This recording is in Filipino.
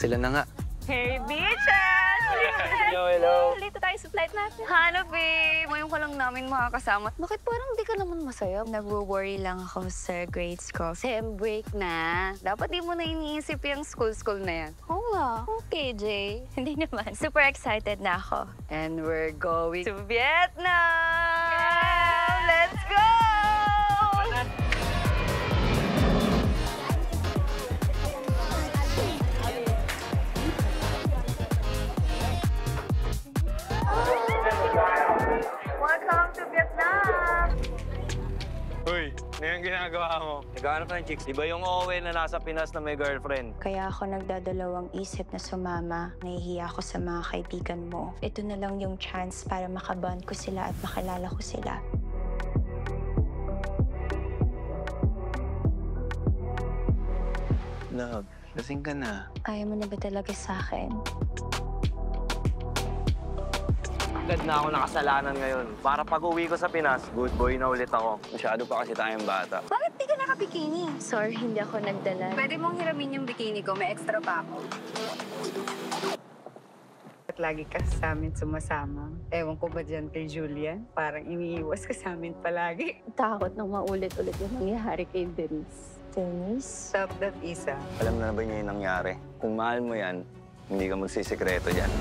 Sila na nga. Hey, bitches! Hello, hello. Late tayo sa flight natin. Hana, babe. Ngayon ka lang namin makakasama. Bakit parang di ka naman masaya? Nag-worry lang ako sa grades ko. Sem break na. Dapat di mo na iniisip yung school na yan. Oo nga. Okay, Jay. Hindi naman. Super excited na ako. And we're going to Vietnam! Let's go! Welcome to Vietnam! Uy, ano yung ginagawa mo? Naghahanap ng chicks. Di ba yung OOE na nasa Pinas na may girlfriend? Kaya ako nagdadalawang isip na sumama. Nahihiya ako sa mga kaibigan mo. Ito na lang yung chance para makabond ko sila at makilala ko sila. Love, lasing ka na. Ayaw mo na ba talaga sa akin? Agad na ako nakasalanan ngayon. Para pag-uwi ko sa Pinas, good boy na ulit ako. Masyado pa kasi tayong bata. Bakit di ka nakabikini? Sorry, hindi ako nagdala. Pwede mong hiramin yung bikini ko. May extra pa ako. At lagi ka sa amin sumasama. Ewan ko ba dyan kay Julian? Parang iniiwas ka sa amin palagi. Takot nang maulit-ulit yung nangyayari kay Denise. Denise? Stop that, Isa. Alam na ba niya yung nangyari? Kung mahal mo yan, hindi ka magsisikreto dyan.